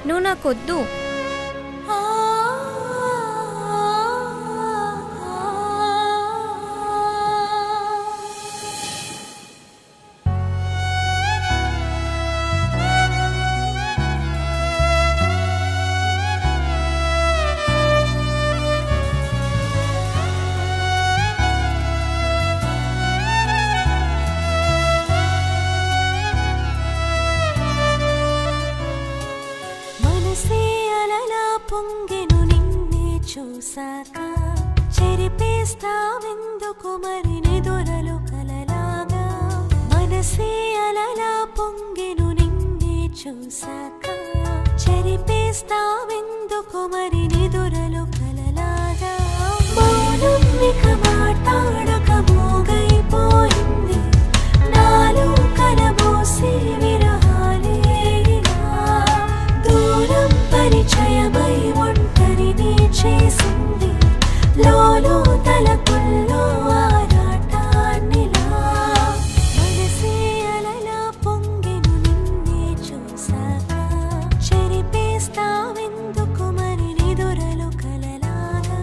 నువ్వు నాకొద్దు. పొంగెను నిన్నే చూసాక చెరిపేస్తావెందుకు మరి నిదురలు కలలాగా మనసే అలలా పొంగెను నిన్నే చూసాక చెరిపేస్తావెందుకు మరి నిదురలు కలలాగా మౌనం ఇక మాట్లాడక మోగైపోయింది నాలో కలబోసే విరహాలే దూరం పరిచయమై ఒంటరిని చేసింది లోలో తలపుల్లో ఆరాటాన్నిలా మనసే అలలా పొంగెను నిన్నే చూసాక చెరిపేస్తావెందుకు మరి నిదురలు కలలాగా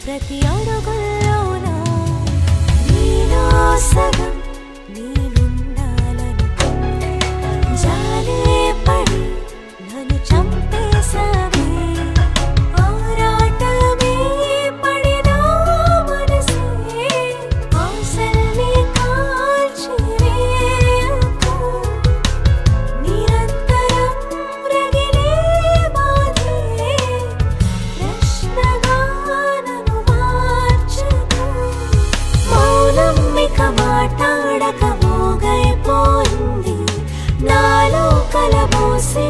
ప్రతి అడుగుల్లోనా నీలో సగం నేనుండాలనుకుంటే జాలే పడి నన్ను చంపేసావే ఆరాటమే పడిన మనసే ఆశల్ని కాల్చివేయకు నిరంతరం రగిలే బాధే ప్రశ్నగా మాట్లాడక మోగైపోయింది నాలో కలబోసే